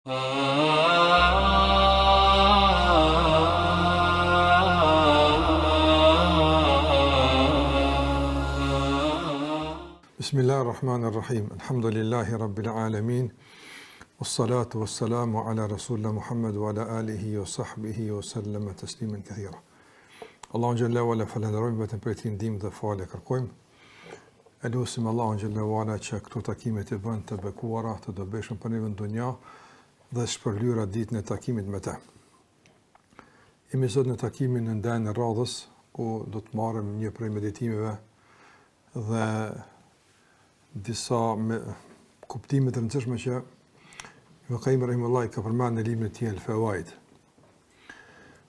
Bismillahirrahmanirrahim. Alhamdulillahi rabbil alamin. Wassalatu wassalamu ala rasulna Muhammad wa ala alihi wa sahbihi wa sallama tasliman kathira. Allahu xhalla wala falenderojmë vetëm për të ndihmë dhe falë kërkojmë. Elusim Allahu xhalla wala që këto takime të bëjnë të bekuara, të dobishëm për ne në dunja dhe shpërlyera ditën e takimit me të. Jemi sot në takimin në ndajën e radhës, ku do të marrim një prej meditimeve dhe disa kuptime të rëndësishme që Ibn Qayyim rahimahullah ka përmendur në librin e tij El-Fawaid.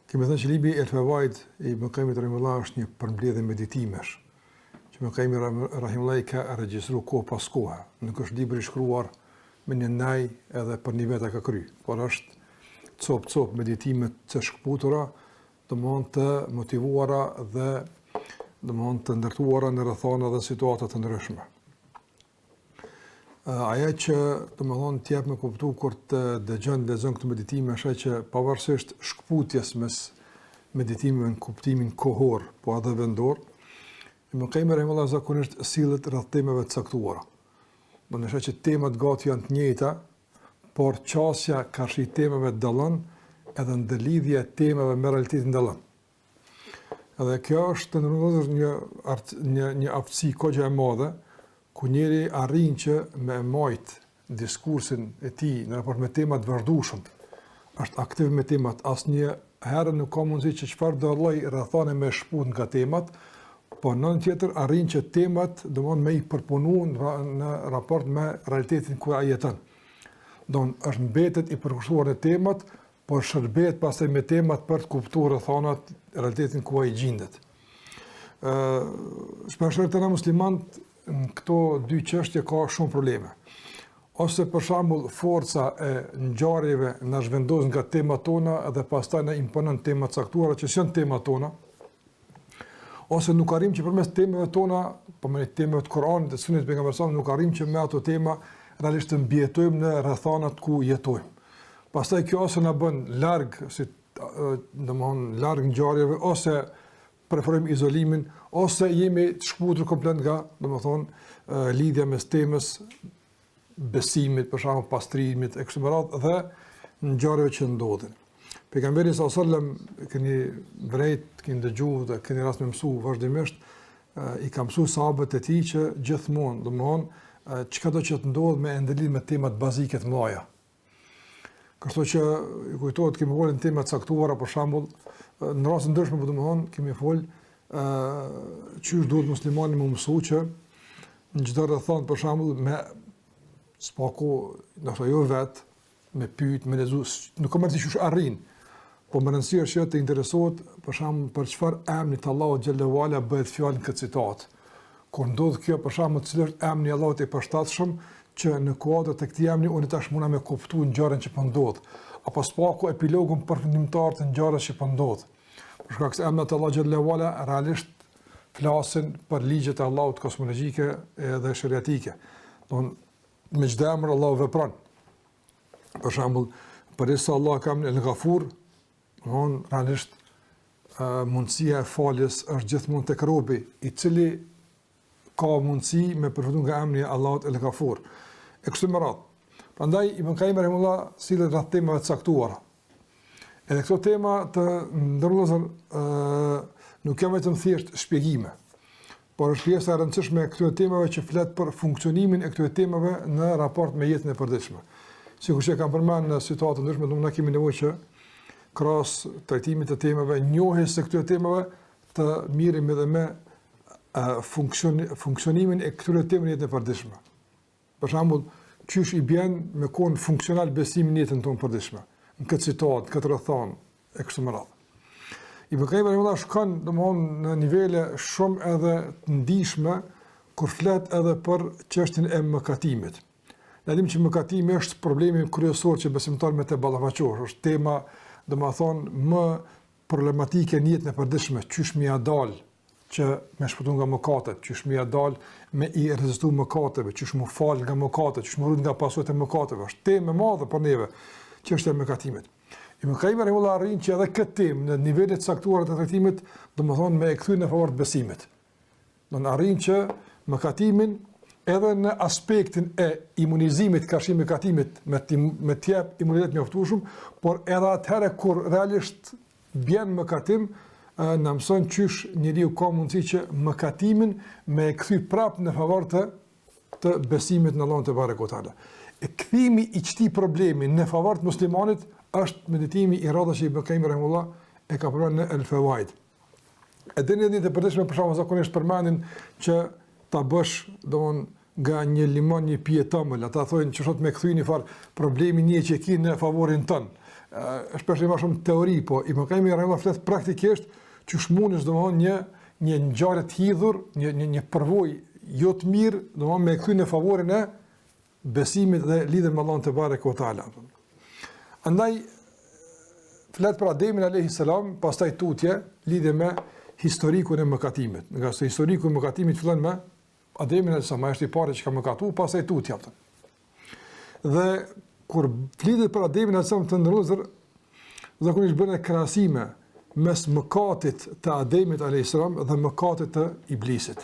Kemi thënë që libri El-Fawaid i Ibn Qayyim rahimahullah është një përmbledhje meditimesh, që Ibn Qayyim rahimahullah ka regjistruar kohë pas kohe. Nuk është libër i shkruar me një naj edhe për një vetë ka kry, por është cop meditime të shkputura, domthonë të motivuara dhe domthonë të ndërtuara në rrethana dhe situata të ndryshme. Aja që domthonë t'jap me kuptu kur të lexon këtë meditime është që pavarësisht shkputjes mes meditimeve në kuptimin kohor, po edhe vendor, Ibn Qayyim rahimahullah zakonisht sillet rreth temave të caktuara. Do të thotë që temat gati janë të njëjta, por qasja karshi temave dallon, edhe ndërlidhja e temave me realitetin dallon. Edhe kjo është një aftësi kogja e madhe, ku njeri arrin që me majt diskursin e tij në raport me temat vazhdueshëm, është aktiv me temat, asnjë herë nuk ka mundësi që çfarë do lloj rrethane me shput nga temat, po në tjetër arrin që temat domthonë me i përpunu në raport me realitetin ku ai jeton. Domthonë është mbetet i përkushtuar në temat, por shërbet pastaj me temat për të kuptuar rrethanat realitetin ku ai gjendet. Shpesh të na muslimanët në këto dy çështje ka shumë probleme. Ose për shembull forca e ngjarjeve na zhvendos nga temat tona dhe pastaj na imponon tema të caktuara që janë temat tona. Ose nuk arrim që përmes temave tona, përmes temave të Kuranit dhe Sunetit pejgamberit nuk arrim që me ato tema realisht të mbijetojmë në rrethanat ku jetojmë. Pastaj kjo ose na bën larg, domthonë larg ngjarjeve, ose preferojmë izolimin, ose jemi të shkputur komplet nga, domethënë, lidhja mes temës besimit, për shembull pastrimit e kështu me radhë dhe ngjarjeve që ndodhin. Pejgamberi sallallahu alajhi wasallam keni vërejt, keni dëgjuar dhe keni rast me mësu vazhdimisht, i ka mësuar sahabët e tij që gjithmonë, domethënë, çka do që të ndodh me ndërlidh me temat bazike të mëdha. Kështu që ju kujtohet kemi folur në tema të caktuara, për shembull, në raste ndryshme, po domethënë kemi fol çysh duhet muslimani më mësu që në çdo rrethon, për shembull, me spaku, ndoshta jo vet, me pyet, me lezu, nuk ka më të çysh arrin, po më rëndësishme është të interesohet, për shembull, për çfarë emri të Allahut xhallahu ala bëhet fjalë në këtë citat. Kur ndodh kjo, për shembull, cili është emri i Allahut i përshtatshëm, që në kuadër të këtij emri unë tash mund me kuptuar ngjarjen që po ndodh, apo spaku epilogun përfundimtar të ngjarjes që po ndodh. Për shkak se emrat e Allahut xhallahu ala realisht flasin për ligjet e Allahut kosmologjike dhe shariatike. Donë me çdo emër Allahu vepron. Për shembull, përsa Allah ka emrin El-Ghafur, donë realisht mundësia e faljes është gjithmonë tek robi, i cili ka mundësi me përfunduar nga emri i Allahut El-Ghafur. E kështu me radhë. Prandaj Ibn Qayyim rahimahullah sillet rreth temave të caktuara. Edhe këto tema të ndërlozën nuk janë vetëm thjesht shpjegime, por është pjesa e rëndësishme e këtyre temave që flet për funksionimin e këtyre temave në raport me jetën e përditshme. Sikur që kam përmendur në situata ndryshme, domun kemi nevojë që krahas trajtimit të temave, njohjes së këtyre temave, të mirëm edhe me funksionimin e këtyre temave në jetën e përditshme. Për shembull, çysh i bën me kon funksional besimin në jetën tonë përditshme, në këtë situatë, këtë rrethon e kështu me radhë. Ibn Qayyim rahimahullah shkon domthonë në nivele shumë edhe të ndihshme kur flet edhe për çështjen e mëkatimit. Ne dimë që mëkatimi është problemi kryesor që besimtarët me të ballafaqohen, është tema domethënë më problematike në jetën e përditshme, çysh më ia dal që me shpëtu nga mëkatet, qysh më ia dal me i rezistu mëkateve, qysh më fal nga mëkatet, qysh më rrit nga pasojat e mëkateve. Është temë e madhe për neve, çështja e mëkatimit. Ibn Qayyim rahimahullah arrin që edhe këtë temë në nivele të caktuara të trajtimit, domethënë me e kthy në favor të besimit. Do në arrin që mëkatimin edhe në aspektin e imunizimit, kashim mëkatimit me të jap imunitet mjaftueshëm, por edhe atëherë kur realisht bjen mëkatim, në mëson qysh njeriu ka mundësi që mëkatimin me e kthy prapë në favor të besimit në Allahun te barekuhu teala. E kthimi i këtij problemi në favor të muslimanit është meditimi i radhës që Ibn Qayyim rahimahullah e ka përmendur në Al-Fawaid. Edhe në ditë të përditshme për shkak zakonisht përmendin që ta bësh domon nga një limon një pije tëmbël, ata thonë që sot me kthyni far problemi një që ki në favorin tën. Është për më shumë teori, po Ibn Qayyim rahimahullah flet praktikisht që shmunës domon një ngjarje të hidhur, një përvojë jo të mirë, domon me kthy në favorin e besimit dhe lidhen me Allahun te barekuhu teala. Andaj flet për Ademin alayhis salam, pastaj tutje lidhe me historikun e mëkatimit. Nga se historiku i mëkatimit fillon me Ademin alayhis salam, është i pari që ka mëkatuar, pastaj tutja. Dhe kur flitet për Ademin alayhis salam të ndrozur, zakonisht bën krahasime mes mëkatit të Ademit alayhis salam dhe mëkatit të Iblisit.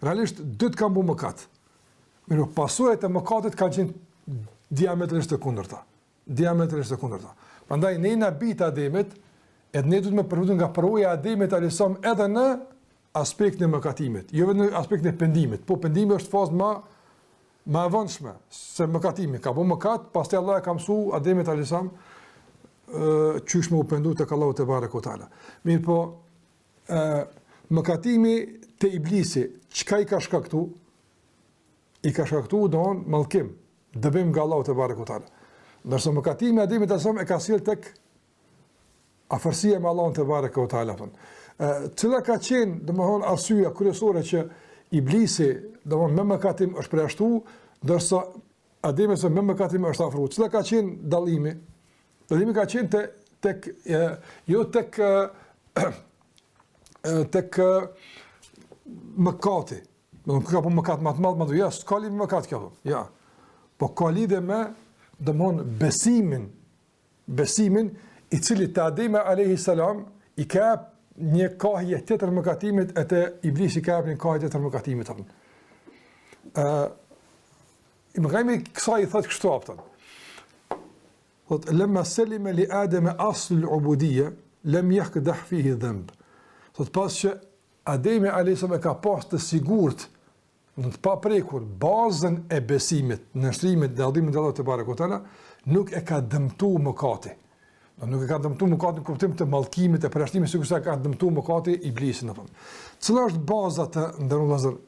Realisht dy të kanë bërë mëkat. Mirë, pasojat e mëkatit kanë qenë diametrisht të kundërta. Prandaj ne na bita Ademit, edhe ne duhet të përfitojmë nga përvoja e Ademit alayhis salam edhe në aspektin e mëkatimit, jo vetëm në aspektin e pendimit. Po pendimi është fazë më e vonshme se mëkatimi. Ka bërë mëkat, pastaj Allah e ka mësuar Ademit alayhis salam qysh më u pendu tek Allahu te barekuhu teala. Mirë, po mëkatimi te Iblisi, çka i ka shkaktuar? I ka shkaktuar don mallkim, dëbim nga Allahu te barekuhu teala. Ndërsa mëkatimi i Ademit alayhis salam e ka sjell tek afërsia me Allahun te barekuhu teala. Cila ka qenë, domethënë, arsyeja kryesore që Iblisi, domethënë, me mëkatim është përjashtuar, ndërsa Ademi me mëkatim është afruar. Cila ka qenë dallimi? Dallimi ka qenë tek mëkati. Domethënë, ka po mëkat më të madh, më ja, s'ka lidhje me mëkat kjo. Ja. Po ka lidhje me domthon besimin i cili te Ademi alayhis salam i ka një kohje tjetër mëkatimit e te Iblisi ka një kohje tjetër mëkatimit. Ibn Qayyim kësaj i thotë kështu aftën. Thotë lemma selime li Adem asl al-ubudiyya lam yaqdah fihi dhanb. Thotë pas që Ademi alayhis salam ka pas të sigurt në të paprekur bazën e besimit, në nështrimet dhe adhimit dhe Allah të barekuhu teala, nuk e ka dëmtuar mëkati. Nuk e ka dëmtuar mëkati në kuptim të mallkimit, e përjashtimit, sikurse ka dëmtuar mëkati Iblisin. Cila është baza të ndërrullazër?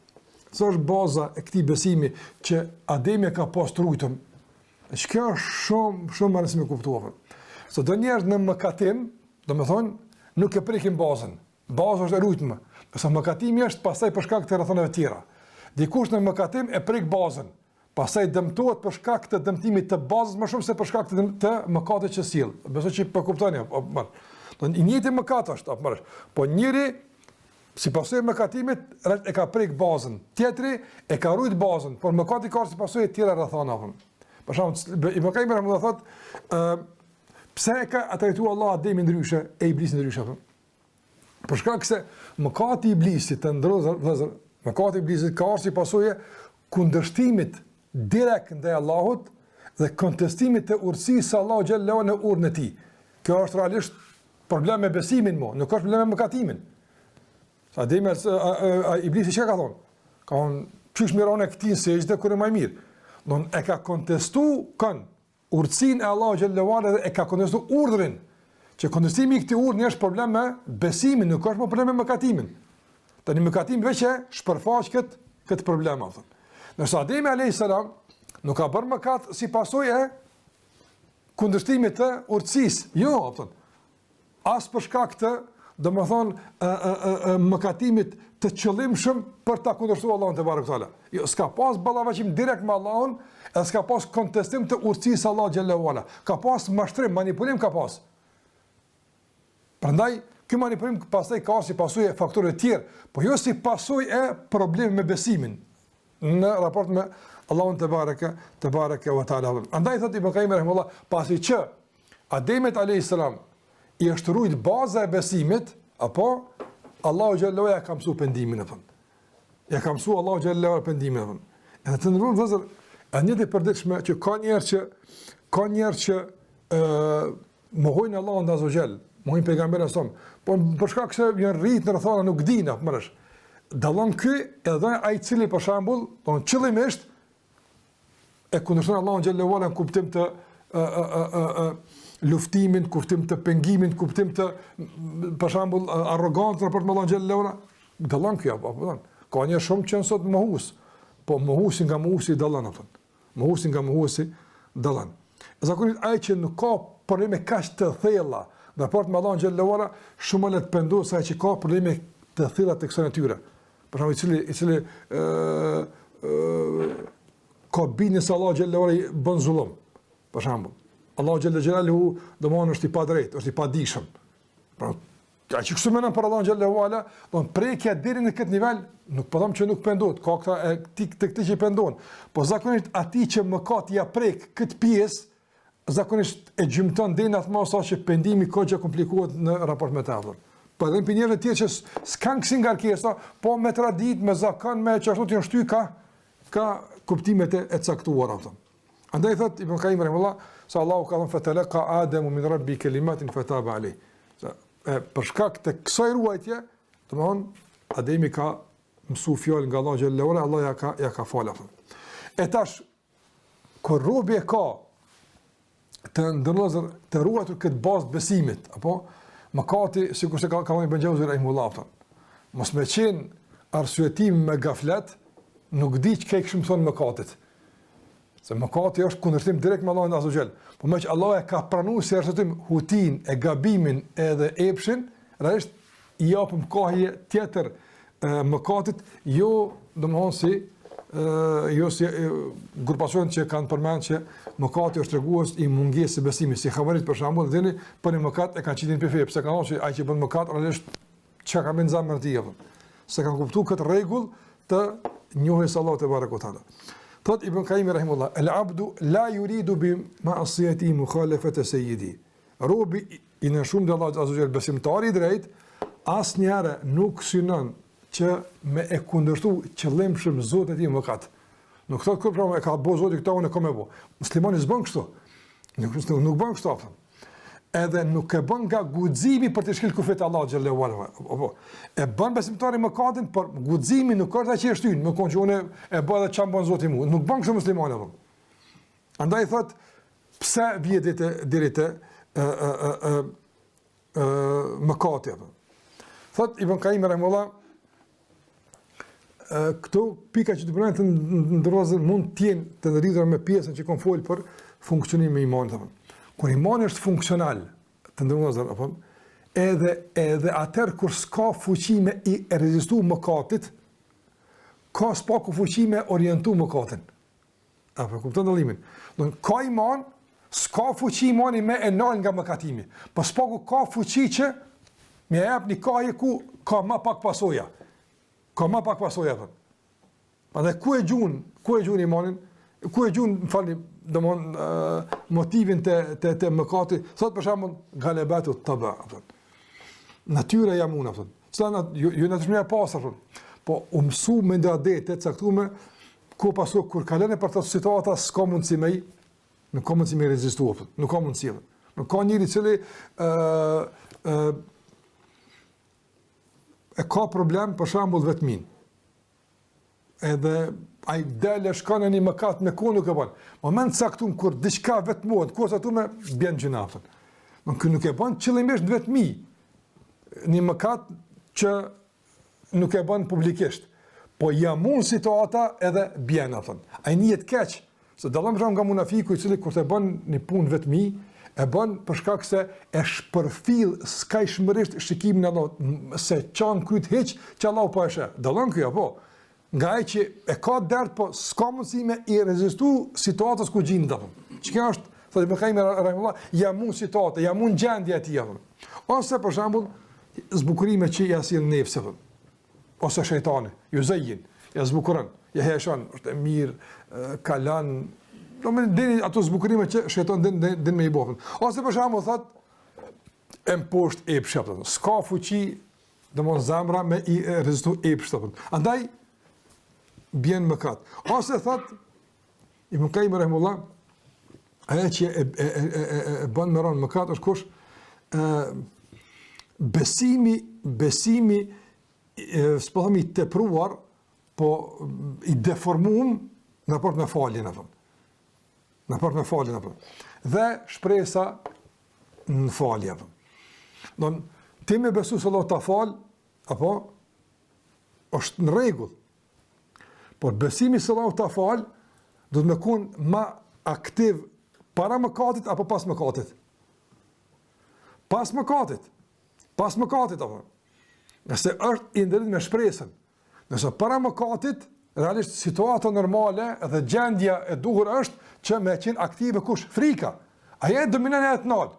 Cila është baza e këtij besimi që Ademi ka pas trujtëm? Kjo është shumë më rëndësishme kuptuar. Se do njerëz në mëkatim, domethënë, nuk e prekin bazën. Baza është e rujtme. Sa mëkatimi është pastaj për shkak të rrethonave të tjera. Dikush në mëkatim e prek bazën, pastaj dëmtohet për shkak të dëmtimit të bazës më shumë se për shkak të mëkatit që sjell. Besoj që po kuptoni apo më. Do një njëjtë mëkat është apo më. Po njëri si pasojë e mëkatimit e ka prek bazën, tjetri e ka rujt bazën, por mëkati ka si pasojë të tjera rrethana apo. Për shembull, i mëkajmë më thotë, pse e ka trajtuar Allah Ademin ndryshe e Iblisin ndryshe apo? Për shkak se mëkati i Iblisit të ndrozë mëkati i Iblisit ka si pasojë kundërshtimit direkt ndaj Allahut dhe kontestimit të urtësisë së Allahu xhallahu në urrën e tij. Kjo është realisht problem me besimin mo, nuk është problem me mëkatimin. Sa Ademi Iblisi çka ka thonë? Ka thonë çish miron e këtij sejdë kur e më mirë. Don e ka kontestuar urtësinë e Allahu xhallahu dhe e ka kontestuar urdhrin. Që kontestimi i këtij urdhri është problem me besimin, nuk është problem me mëkatimin. Tani mëkatimi veç e shpërfaq këtë problem atë. Nëse Ademi alayhis salam nuk ka bërë mëkat si pasojë e kundërshtimit të urtësisë, jo atë. As për shkak të, domethënë, mëkatimit të qëllimshëm për ta kundërshtuar Allahun te barekuhu teala. Jo, s'ka pas ballavaçim direkt me Allahun, edhe s'ka pas kontestim të urtësisë Allahu xhallahu ala. Ka pas mashtrim, manipulim ka pas. Prandaj ky manipulim pastaj ka si pasojë faktorë të tjerë, po jo si pasojë e problemit me besimin në raport me Allahun te bareke ve taala. Andaj thot Ibn Qayyim rahimahullah, pasi që Ademit alayhis salam i është rujt baza e besimit, apo Allahu xhallahu ja ka mësuar pendimin apo. Ja ka mësuar Allahu xhallahu pendimin apo. Edhe të ndërrojmë vëzër, a një të përditshme që ka njerë që mohojnë Allahun azza wa jall, mohojnë pejgamberin son, po për shkak se janë rrit në rrethana nuk dinë apo mëresh. Dallon ky edhe ai i cili për shembull, don qëllimisht e kundërshton Allahun xhallahu ala në kuptim të luftimin, kuptim të pengimin, kuptim të për shembull arrogancë për Allahun xhallahu ala, dallon ky apo don. Ka një shumë që sot mohus, po mohusi nga mohusi dallon apo. Mohusi nga mohusi dallon. Zakonisht ai që nuk ka probleme kaq të thella në raport me Allahun xhallahu ala, shumë le të pendohet se ai që ka probleme të thella tek kësaj natyre. Për shembull i cili ka bindje se Allahu xhallahu ala bën zullum. Për shembull, Allahu xhallahu domon është i padrejt, është i padijshëm. Pra, ai që kështu mendon për Allahun xhallahu ala, don prekja deri në këtë nivel, nuk po them që nuk pendohet, ka këta të këtë që pendon. Po zakonisht atij që mëkat ja prek këtë pjesë, zakonisht e gjymton deri në atë mos që pendimi ka gjë komplikohet në raport me ta. Po edhe për njerëz të tjerë që s'kan kësi ngarkesa, po me tradit, me zakon, me çashtu janë shty ka kuptimet e caktuara ato. Andaj thot Ibn Qayyim rahimahullah, se Allahu ka thënë fatalaqa Adamu min rabbi kalimatin fataba alayh. Për shkak të kësaj ruajtje, domthon Ademi ka mësu fjalë nga Allahu xhallahu ala, Allah ja ka falë. E tash kur robi ka të ndërlozur të ruajtur këtë bazë besimit, apo mëkati, sikur se ka thënë Ibn Jauzi rahimahullah, mos më qenë arsyetim me gaflet, nuk di çka kishim thonë mëkatit. Se mëkati është kundërshtim direkt me Allahun azza wa jall. Po më që Allah e ka pranuar si arsyetim hutin, e gabimin edhe epshin, rresht i japim kohë tjetër mëkatit, jo domthon si grupacion që kanë përmend që mëkati është tregues i mungesës së besimit, si Xhamarit për shembull, dheni për një mëkat e kanë qitin për fe, pse kanë thënë se ai që bën mëkat realisht çka ka bën zamër ti apo. Se kanë kuptuar këtë rregull të njohjes Allahut te barekutaala. Thot Ibn Qayyim rahimahullah, al-abdu la yuridu bi ma'siyati mukhalafata sayyidi. Robi i në shumë dhe Allah azza wa jall besimtari i drejt, asnjëherë nuk synon që me e kundërshtu qëllimshëm Zotit i mëkat. Nuk thot kur e ka bëu Zoti këto unë kam e bëu. Muslimani s'bën kështu. Nuk bën kështu apo. Edhe nuk e bën nga guximi për të shkel kufit Allah xhallahu ala. Apo e bën besimtari mëkatin, por guximi nuk ka që shtyn, më kon që unë e bëj edhe çam bën Zoti mua. Nuk bën kështu muslimani apo. Andaj thot pse vjet deri te mëkati apo. Thot Ibn Qayyim rahimahullah, këto pika që të përmend të ndërrozën mund të jenë të ndërlidhura me pjesën që kanë fol për funksionimin e imanit apo. Kur imani është funksional, të ndërrozën apo, edhe atëherë kur s'ka fuqi me i rezistu mëkatit, ka s'paku fuqi me orientu mëkatin. Apo kupton dallimin? Do ka iman, s'ka fuqi imani me e nal nga mëkatimi. Po s'paku ka fuqi që më jap një kohë ku ka më pak pasoja. Ka më pak pasoja apo. Prandaj ku e gjun imanin? Ku e gjun, falni, domon motivin te mëkati. Thot për shembull galebatu taba. Natyra jamuna thon. Çfarë ju natyrë e pasur thon. Po u mësu me ndërdet të caktuar ku pasu kur kalon për të situata s'ka mundësi më, nuk ka mundësi më rezistuar. Nuk ka mundësi. Nuk ka njëri i cili e ka problem për shembull vetmin. Edhe ai dalë shkon në një mëkat me ku nuk e bën. Moment caktuar kur diçka vetmohet, kur sa me bën gjinafën. Nuk e bën qëllimisht vetmi. Një mëkat që nuk e bën publikisht. Po jamun situata edhe bjen atë. Ai njihet keq, se dallon nga munafiku i cili kur të bën një punë vetmi, e bën për shkak se e shpërfill skajshmërisht shikimin e Allahut, se çan kryt hiç që Allahu po e sheh. Dallon ky apo? Nga ai që e ka dert, po s'ka mundësi me i rezistu situatës ku gjendet apo. Çka është, thotë Ibn Qayyim rahimahullah, jamun situata, jamun gjendja e tij apo. Ose për shembull zbukurime që ja sjell nefsi apo. Ose shejtani, ju zëjin, ja zbukuron, ja heshon, është e mirë, kalan, do më dini ato zbukurime që shejton din me i bofën. Ose për shembull thot e mposht epsh apo. S'ka fuqi domon zemra me i rezistu epsh apo. Andaj bjen mëkat. Ose thot Ibn Qayyim rahimullah, ajo që e bën më ron mëkat është kush besimi s'po themi tepruar, po i deformuar në raport me faljen apo. Në raport me faljen apo. Dhe shpresa në falje apo. Don ti me besu se Allah ta fal apo është në rregull. Por besimi se Allah ta fal do të më kon më aktiv para mëkatit apo pas mëkatit? Pas mëkatit apo. Nëse është i ndërlidhur me shpresën. Nëse para mëkatit, realisht situata normale dhe gjendja e duhur është që me qenë aktive kush? Frika. Aja e dominon e të nalë.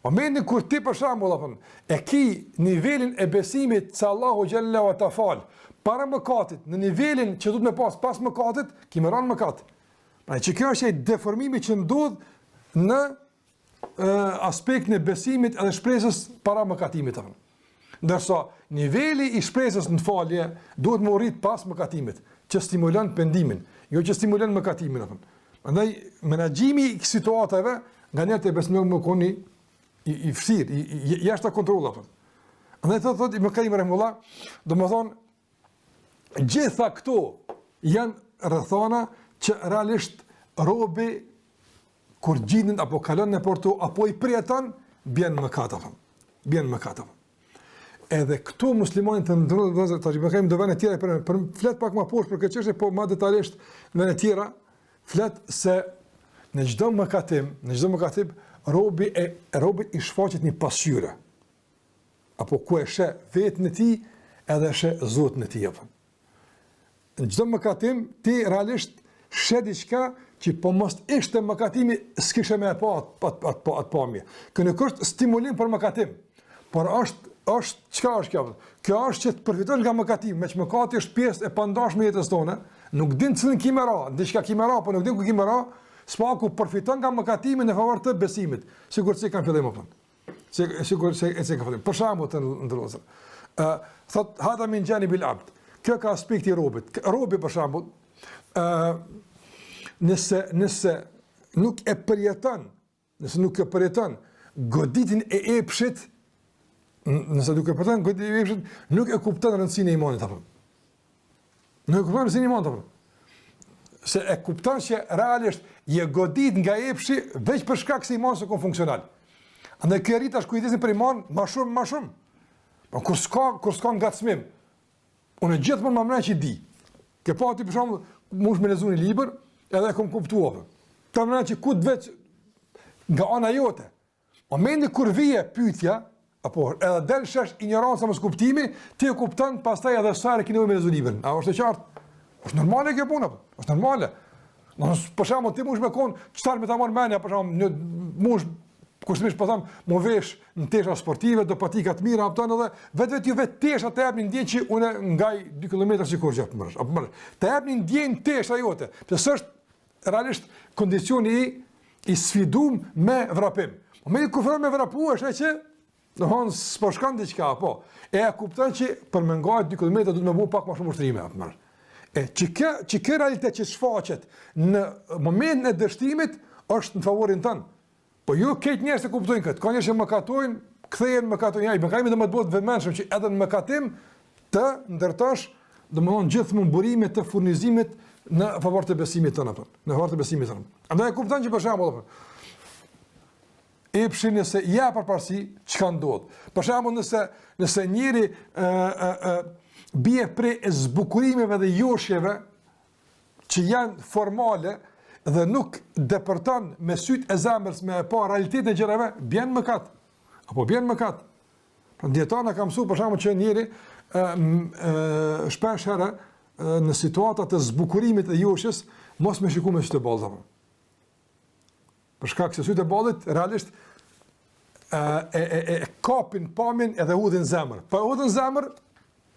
Momentin kur ti për shembull apo e ki nivelin e besimit se Allahu xhallahu ta fal para mëkatit, në nivelin që duhet me pas mëkatit, ki më ran mëkat. Pra që kjo është e deformimi që ndodh në aspektin e besimit edhe shpresës para mëkatimit apo. Ndërsa niveli i shpresës në falje duhet më rrit pas mëkatimit, që stimulon pendimin, jo që stimulon mëkatimin apo. Prandaj menaxhimi i situatave nganjëherë të besojmë më koni i fshir, jashtë kontrollit apo. Andaj thotë Ibn Qayyim rahimullah, domethënë gjitha këto janë rrethana që realisht robi kur gjinin apo kalon në porto apo i prijeton bjen mëkat apo. Bjen mëkat apo. Edhe këtu muslimanët të ndërrohen tash i bëjmë do vënë të tjera për flet pak më poshtë për këtë çështje, po më detajisht në vënë të tjera flet se në çdo mëkatim robi i shfaqet një pasqyre. Apo ku e sheh vetën e tij edhe sheh Zotin e tij apo. Në çdo mëkatim ti realisht sheh diçka që po mos ishte mëkatimi s'kishe më atë pamje. Kjo nuk është stimulim për mëkatim, por është çka është kjo? Kjo është që të përfitosh nga mëkatimi, me që mëkati është pjesë e pandashme e jetës tonë, nuk din cilën kimera, diçka kimera, po nuk din ku kimera, spaku përfiton nga mëkatimi në favor të besimit. Sigurisht se kanë fillim apo. Sigurisht se ka fillim. Për shembull të ndrozën. Thot hada min janibil abd. Kjo ka aspekti i robit. Robi për shembull, nëse nuk e përjeton goditin e epshit, nuk e kupton rëndësinë e imanit apo. Nuk e kupton rëndësinë e imanit apo. Se e kupton që realisht je godit nga epshi veç për shkak se imani s'ka funksional. Andaj ky rrit tash kujdesin për iman më shumë. Po kur s'ka ngacmim. Unë gjithmonë më mbrapa që di. Ke pati për shembull, mund të lexoj një libër, edhe e kam kuptuar. Ta më që ku të veç nga ana jote. Momenti kur vije pyetja apo edhe del shesh ignoranca mos kuptimi, ti e kupton pastaj edhe sa e keni me lexoj librin. A është e qartë? Është normale kjo puna, është normale. Për shembull, ti mund të më kon çfarë më ta marr mendja, për shembull, mund kushtimisht po them, mo vesh në tesha sportive, do patika të mira, apo edhe vetë tesha të japnin ndjenjë që unë ngaj 2 kilometra sikur gjat më. Apo të japnin ndjenjë tesha jote. Pse është realisht kondicioni i sfidum me vrapim. Momenti kur fillon me vrapu është që domthon s'po shkon diçka, po. E kupton që për më ngajt 2 kilometra do të më bëj pak më shumë ushtrime apo. Që kjo realitet që shfaqet në momentin e dështimit është në favorin tënë. Po ju këtë njerëz të kuptojnë këtë. Ka njerëz që mëkatojnë, kthehen mëkatojnë. Ai mëkatimi do të bëhet vëmendshëm që edhe në mëkatim të ndërtosh, domthonë gjithmonë burime të furnizimit në favor të besimit tonë apo. Në favor të besimit tonë. Andaj e kupton që për shembull epshi nëse ja përparësi çka ndodh. Për shembull nëse njëri bie prej zbukurimeve dhe joshjeve që janë formale dhe nuk depërton me sytë e zemrës me pa realitetin e gjërave, bjen mëkat. Apo bjen mëkat. Pra dietana ka mësuar për shembull që njëri shpesh herë në situata të zbukurimit e joshjes mos më shikoj me sytë e ballave. Për shkak se sytë e ballit realisht kapin pamjen edhe hudhin zemër. Pa hudhin zemër,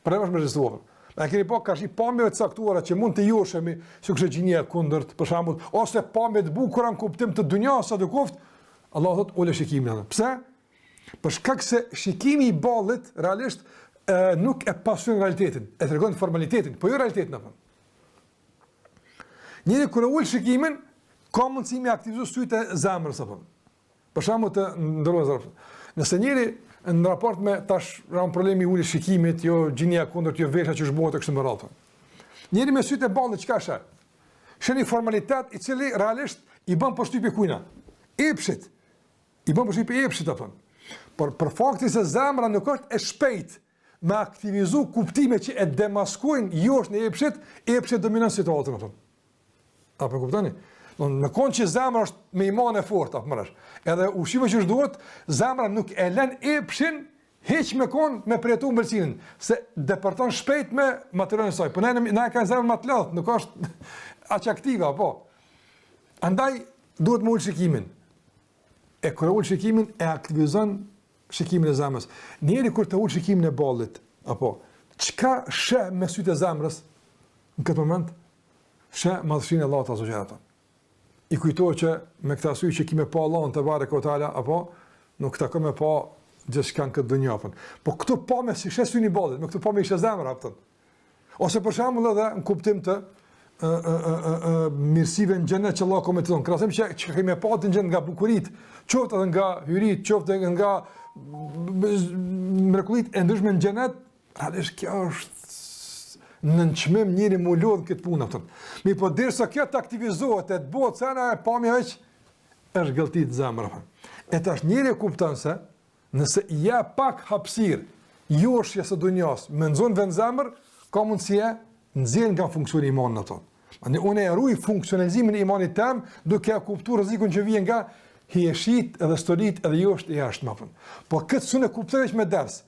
problemi është me rezultuar. A keni pa ka pamjeve të caktuara që mund të joshemi, si kështë gjinia kundërt, për shembull, ose pamje të bukura në kuptim të dunjas së dukuft, Allah thot ule shikimin atë. Pse? Për shkak se shikimi i ballit realisht nuk e pason realitetin, e tregon formalitetin, po jo realitetin apo. Njëri kur ul shikimin, ka mundësi me aktivizu sytë e zemrës apo. Për shembull të ndërozar. Nëse njëri në raport me tash ram problemi uli shikimit, jo gjinia kundërt, jo vesha që zhbohet kështu me radhë. Njëri me sytë e ballit çka shë? Shë një formalitet i cili realisht i bën përshtypje kujna. Epshit. I bën përshtypje epshit apo. Por për faktin se zemra nuk është e shpejt me aktivizu kuptime që e demaskojnë josh në epshit dominon situatën apo. Apo kuptoni? Në konë që zemra është me iman e fort, edhe ushqime që është duhet, zemra nuk e len epshin, heq me konë me përjetu mbëlsinin, se depërton shpejt me materialin saj, për na e ka zemra më të lodhë, nuk është aq aktiva, po. Andaj, duhet më ullë shikimin. E kërë ullë shikimin, e aktivizon shikimin e zemrës. Njeri kërë të ullë shikimin e ballit, apo, qka shë me sytë e zemrës, në këtë moment, shë madhëshin e Allah të azogjerat. I kujtohet që me këtë arsye që kime pa Allahun te bareke ve teala apo nuk takon me pa gjithçka në këtë dunjë apo. Po këto pa me si shesin i ballit, me këto pa me ishte zemra apo. Ose për shembull edhe në kuptim të mirësive në xhenet që Allah komenton. Krahasim që kemi pa të gjën nga bukuritë, qoftë edhe nga hyrit, qoftë edhe nga mrekullitë e ndryshme në xhenet, realisht kjo është në nënçmim njëri mu lodhë këtë punë aftën. Mi po dirë kjo të aktivizohet, e të botë cena e pamja veç, është gëlltit zemrë. E tash njëri e kupton se, nëse ja pak hapsir, joshje së dunjas, me nëzonë vend zemrë, ka mundësie nëzirë nga funksioni imanin ato. Unë e ruj funksionalizimin e imanit tem, duke e kuptu rëzikun që vijen nga hieshit edhe stolit edhe josht e jashtëm. Po këtë sune kuptoj veç me ders,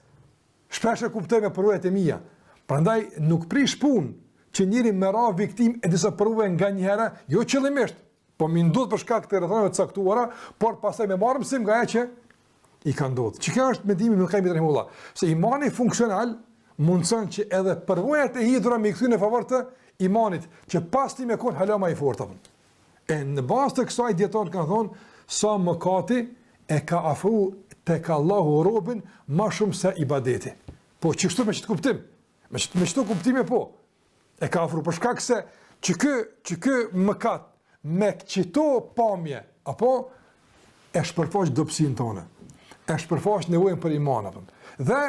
shpesh e kuptoj me përvojat e mija. Prandaj nuk prish punë që njëri me ra viktim e disa përve nga njëherë, jo qëllimisht, po mi ndodh për shkak të rrethonave të caktuara, por pastaj me marrë mësim nga ajo që i ka ndodhur. Që kjo është mendimi i Ibn Rahimullah, se imani funksional mundson që edhe përvojat e hidhura me kthy në favor të imanit, që pas ti me kon hala më i fortë. E në bazë të kësaj dietar kanë thonë sa mëkati e ka afru tek Allahu robën më shumë se ibadeti. Po çështoj me ç't kuptim. Me çto kuptime po. E ka afru për shkak se që ky mëkat me qito pamje apo e shpërfaq dobësinë tonë. E shpërfaq nevojën për iman apo. Dhe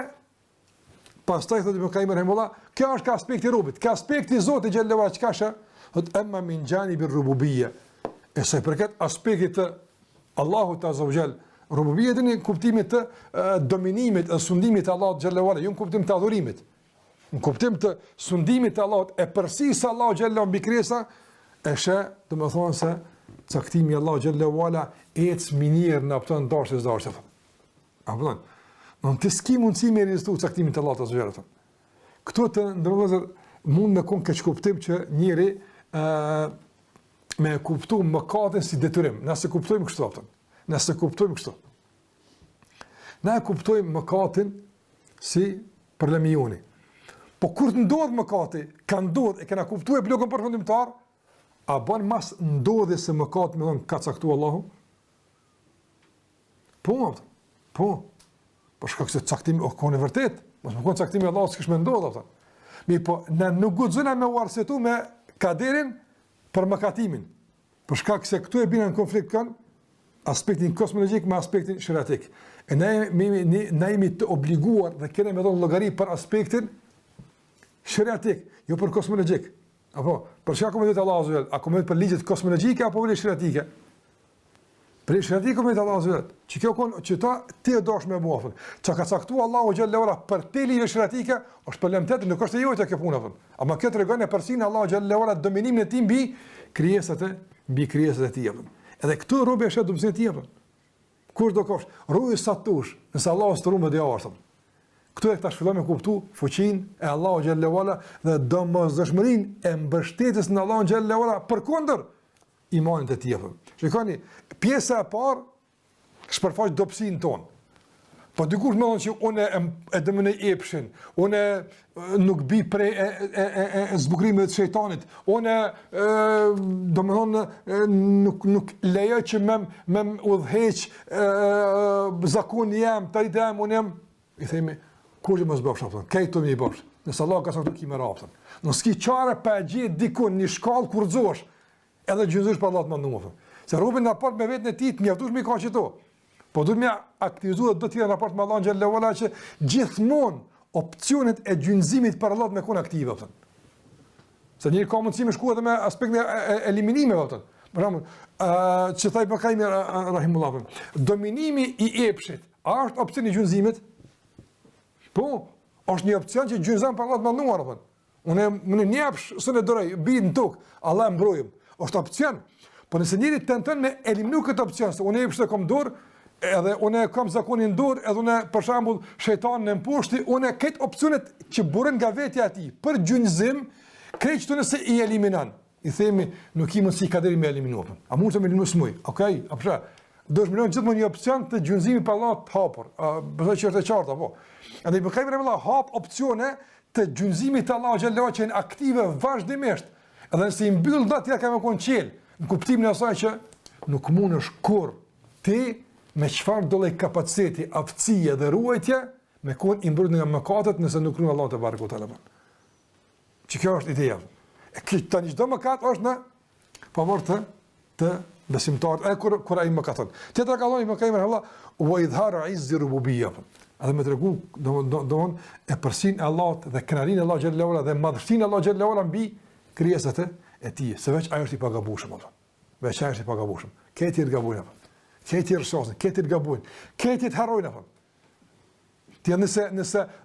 pastaj thotë Ibn Rahimullah, kjo është ka aspekti i robit, ka aspekti i Zotit xhallahu ala çka është, thotë amma min janibi rububiyya. E sa i përket aspektit të Allahut azza wa jall, rububiyya në kuptimin të dominimit, e sundimit të Allahut xhallahu ala, jo në kuptim të adhurimit. Në kuptim të sundimit të Allahut, e përsisë Allahu xhallahu mbi kresa, e shë, domethënë se caktimi Allahu xhallahu ala ecë minir në apton dashës. Apo non të ski mundësi me rezistu caktimin të Allahut azza wa jalla. Këto të ndërlozër mund me kon keq kuptim që njëri me kuptu mëkatin si detyrim. Nëse kuptojmë kështu aftën. Nëse kuptojmë kështu. Ne kuptojmë mëkatin si përlemioni. Po kur të ndodhë mëkati, ka ndodhë e kena kuptu e blokën përfundimtar, a ban mas ndodhë se mëkati me dhënë ka caktu Allahu? Po, aftën. Po. Po shkak se caktimi o kone vërtet, mos më konë caktimi Allahu s'kish me ndodhë aftën. Mi po, ne nuk guxojna me uarsetu me kaderin për mëkatimin. Për shkak se këtu e bina në konflikt kanë aspektin kosmologjik me aspektin shariatik. E ne jemi të obliguar dhe kene me dhënë llogari për aspektin shariatik, jo për kosmologjik. Apo, për çka komentojë Allahu azza wa jall? A komentojë për ligjet kosmologjike apo për shariatike? Për shariatike komentojë Allahu azza wa jall. Që kjo kon që ta ti e dosh me mua. Çka ka caktuar Allahu xhallahu ala për te ligje shariatike, është problem tetë, nuk është e jote kjo punë apo. Ama kjo tregon e përsinë Allahu xhallahu ala dominimin e tij mbi krijesat e tij apo. Edhe këtu robi është dobësinë e tij apo. Kur do kosh, rruaj sa tush, nëse Allahu strumë dhe artëm. Këtu e tash fillojmë me kuptu fuqinë e Allahu xhallahu ala dhe domosdoshmërinë e mbështetjes në Allahu xhallahu ala përkundër imanit të tij. Shikoni, pjesa e parë shpërfaq dobësinë tonë. Po dikush më thonë që unë e dëmënej epshin, unë nuk bi prej zbukrimit të shejtanit, unë do më thonë nuk lejo që me udhëheq zakon jam, të rritë jam, unë jam, i themi, kur që më zbëfsh, kejtë të më i bëfsh, nësë Allah ka sa të ki me rapë, në s'ki qare pa e gjithë dikun një shkallë kur zosh, edhe gjënëzush pa Allah të mandu, se rubin në raport me vetën e ti, të mjaftush me i ka qëto. Po duhet me aktivizu dhe do t'jera në raport me Allah në gjellë uala që gjithmonë opcionet e gjynëzimit për Allah me konë aktive. Se njëri ka mundësi me shku edhe me aspekt e eliminimeve. Për shembull, që thaj për Kaimi rahimullah, dominimi i epshit, a është opcion i gjynëzimit? Po, është një opcion që gjynëzam për Allah të manduar. Unë një epsh, së në dëroj, bijë në tukë, Allah e mbrojëm. është opcion. Po nëse njëri tenton me eliminu këtë opcion, se unë epsh e kom dorë, edhe unë kam zakonin dorë, edhe unë për shembull shejtanin në mpushti, unë këtë opsionet që burën nga vetja e tij për gjynjëzim, krejt këtu nëse i eliminon. I themi nuk i mundsi ka deri me eliminuar. A mund të më eliminu smuj? Okej, apo do të më lënë gjithmonë një opsion të gjynjëzimit pa Allah të hapur. Besoj që është e qartë apo. Andaj më kemi rëmë hap opsione të gjynjëzimit të Allah xhallahu që janë aktive vazhdimisht. Edhe nëse i mbyll dot ja kanë qenë qel, në kuptimin e asaj që nuk mundesh kurr ti me çfarë do lloj kapaciteti, aftësie dhe ruajtje me kon i mbrojtur nga mëkatet nëse nuk ruan Allah te barekuhu te ala. Që kjo është ideja. E këtë tani çdo mëkat është në pavarë të besimtarët e kur ai mëkaton. Tjetra ka thënë mëkajmë Allah wa idhara izzi rububiyya. A dhe me tregu domon e përsin Allah dhe kënaqërinë Allah xhallahu ala dhe madhështinë Allah xhallahu ala mbi krijesat e tij. Se veç ajo është i pagabueshëm apo. Veç ajo është i pagabueshëm. Këti të gabojnë. Këti rësosin, këti të gabojnë, këti të harrojnë apo. Ti nëse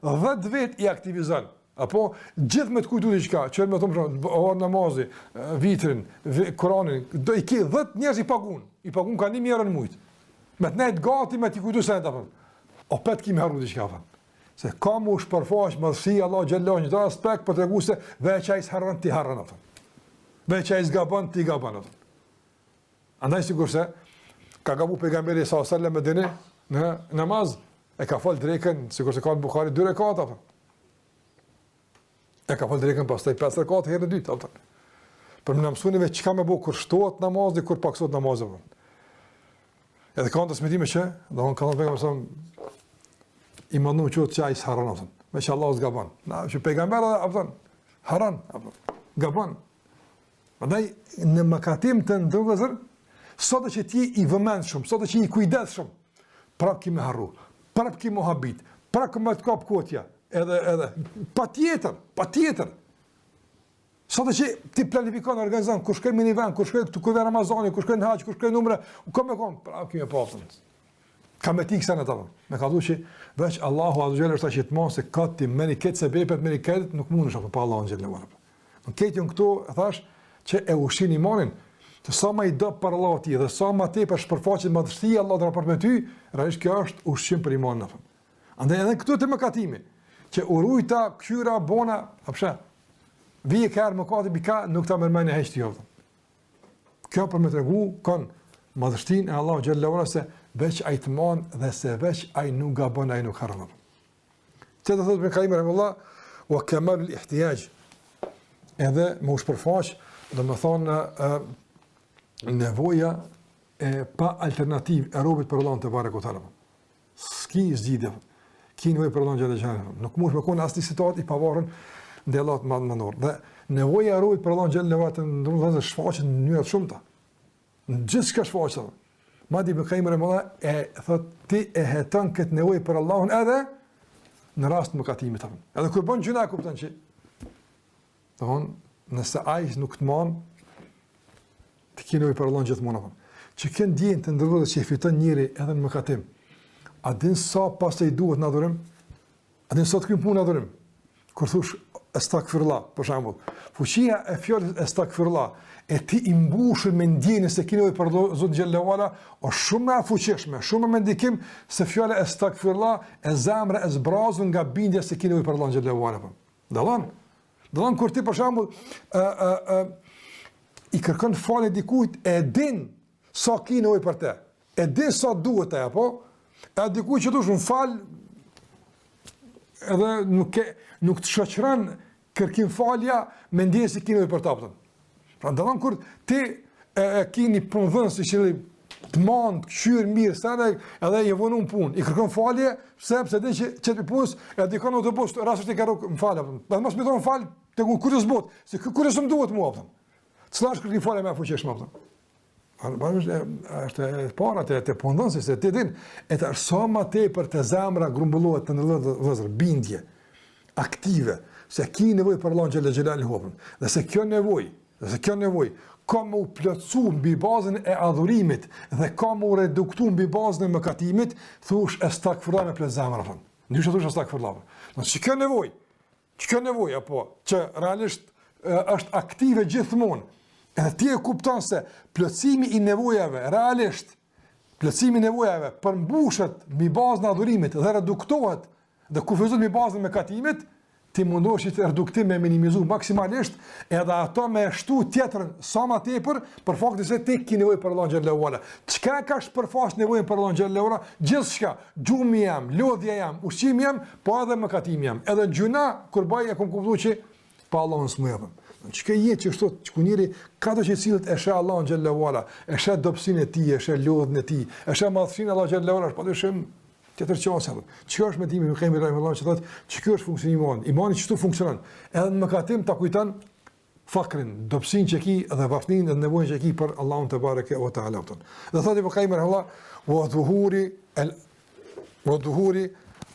10 vjet i aktivizon, apo gjithë me të kujtu diçka, që me thonë namazi, vitrin, Kur'anin, do i ke 10 njerëz i pagun ka 1000 euro në muaj. Me të nejt gati me të kujtu se apo. O pet kimi harru diçka apo. Se ka më shpërfaq madhësi Allah xhallahu në çdo aspekt për tregu se veç ai harron ti harron apo. Veç ai zgabon ti gabon apo. Andaj sigurisht ka gabu pejgamberi sallallahu alajhi wasallam me dini në namaz e ka fal drekën sikur se ka në Buhari 2 rekata apo. E ka fal drekën pastaj 5 rekata herë në dytë apo. Për më mësunive çka më bëu kur shtohet namazi kur paksohet namazi apo. Edhe ka transmetime që do të kanë pejgamberi sallallahu i manu qëtë që a i së haran, apëton. Me që Allah s'gabon. Na, që pejgamberi, apëton, haran, apëton, gabon. Mëndaj, në mëkatim të ndërgëzër, sotë që ti i vëmend shumë, sotë që i kujdet shumë, prap ki me harru, prap ki mu habit, prap ki me të kap kotja, edhe, pa tjetër. Sotë që ti planifikon, organizan, kur shkoj me një vend, kur shkoj të kuve Ramazani, kur shkoj në haqë, kur shkoj numre, prap ki me papëton. Ka me ti kësa në të dhëmë. Me ka du që veç Allahu Azugjel është ta që të mos se ka ti meni ketë se bepet, meni ketë, nuk mund është pa Allahu Azugjel në varëpë. Në ketë jënë këto, e thash, që e ushin imanin, që sa ma i dëpë për Allah ti, dhe sa ma te për shpërfaqit madhështia Allah dhe raport me ty, rrërish kjo është ushqim për imanin në fëmë. Andaj edhe këto të mëkatimi, që urujta, kyra, bona, apësha, vije kërë mëkati bika, nuk ta mërmeni heqti jo. Kjo për me të regu, kanë madhështin e Allah Azugjel se veç ai të mon dhe se veç ai nuk gabon, ai nuk harron. Që të thotë me Kaimi rahimahullah, wa kamalul ihtiyaj. Edhe më shpërfaq, do të thonë nevoja e pa alternativë e robit për Allahun te barekuhu teala. Ski zgjidhje. Ki nevojë për Allahun xhallahu. Nuk mund të kon asnjë situatë i pavarur ndaj Allahut madhënor. Dhe nevoja e robit për Allahun xhallahu ndonëse shfaqet në mënyra të shumta. Në gjithçka shfaqet. Madje Ibn Qayyim rahimahullah e thotë ti e heton këtë nevojë për Allahun edhe në rast të mëkatimit apo. Edhe kur bën gjuna kupton që nëse ai nuk të mund të kinoj për Allahun gjithmonë apo. Që kanë dijen të ndërrohet që fiton njëri edhe në mëkatim. A din sa pastaj duhet në adhurim? A din sa të kryjmë punë në adhurim? Kur thosh astaghfirullah, për shembull, fuqia e fjalës astaghfirullah e ti i mbushur me ndjenjë se kinoj për Zotin xhallahu ala, është shumë e fuqishme, shumë me ndikim se fjala astaghfirullah e zemra e zbrazur nga bindja se kinoj për Allahun xhallahu ala. Dallon kur ti për shembull i kërkon falje dikujt e din sa kinoj për te, e din sa duhet apo E dikuj që dush më fal, edhe nuk të shoqëron kërkim falja me ndjenjë se keni për ta pëtën. Pra ndalon kur ti keni punëdhënës si që të mandë, këshyrë, mirë, sene, edhe i vonu në punë, i kërkon falje, sepse dhe që të punës, e dikon në të postë, rasështë i ka rukë më falje, edhe mos me thonë falje, të kërës botë, se kërës më duhet mua, cëla është kërkim falje me fuqeshme, është e para të punëdhënës, se ti din, e të është sa ma te për të zemra grumbullohet të në vëzër, bindje, aktive, se ki nevoj për Allah në Gjellë hopën, dhe se kjo nevoj, ka më u plotësu mbi bazën e adhurimit dhe ka më u reduktu mbi bazën e mëkatimit, thush estakfirullah me plot zemra. Ndyshe thush estakfirullah. Që kjo nevoj, apo, që realisht është aktive gjithmonë, edhe ti e kupton se plotësimi i nevojave, realisht, plotësimi i nevojave përmbushet mbi bazën e adhurimit dhe reduktohet dhe kufizohet mbi bazën e mëkatimit, ti mundohesh që të reduktim me minimizu maksimalisht edhe ato me shtu tjetërën sa ma tepër për faktin se ti ki nevojë për Allah xhallahu ala. Çka ka shpërfaq nevojën për Allah xhallahu ala? Gjithçka, gjumi jam, lodhja jam, ushqimi jam, po edhe mëkatimi jam. Edhe gjuna kur bëj e kam kuptuar që pa Allahun s'më japën. Çka jetë që kështu që njëri ka të që cilët e sheh Allah xhallahu ala, e sheh dobësinë e tij, e sheh lodhën e tij, e sheh madhësinë Allah xhallahu ala, padyshim tjetër qasë. Çka është mendimi i Kemir rahimahullah që thotë, ç'ky është funksionimi i imanit? Imani ç'to funksionon? Edhe në mëkatim ta kujton fakrin, dobësinë që ki dhe vafninë dhe nevojën që ki për Allahun te bareke ve teala. Dhe thotë Ibn Kemir rahimahullah, wa dhuhuri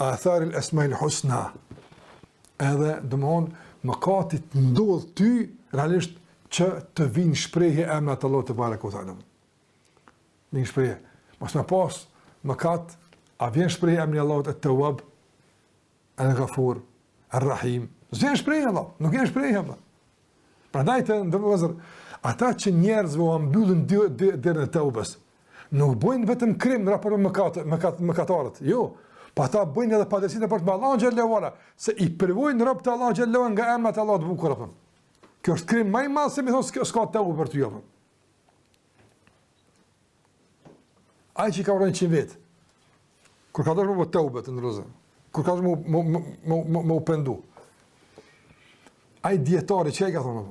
athar al-asma' al-husna. Edhe domthon mëkati ndodh ty realisht që të vinë shprehje emrat Allahut te bareke ve teala. Një shprehje. Mos na pas mëkat. A vjen shprehje emri Allahut at-Tawwab, al-Ghafur, ar-Rahim. Vjen shprehje Allah, nuk vjen shprehje Allah. Prandaj të ndërvozër, ata që njerëzve u mbyllën derën e tawbës, nuk bojnë vetëm krim në raport me mëkatarët. Jo, po ata bojnë edhe padrejtinë për Allahun xhallahu ala, se i privojnë rob të Allahut xhallahu nga emrat e Allahut të bukur apo. Kjo është krim më i madh se më thon s'ka tawbë për ty apo. Ai që ka vrarë 100 vjet. Kur ka dashur me tawbë të ndrozën, kur ka dashur me u pendu. Ai dietari çka i ka thonë?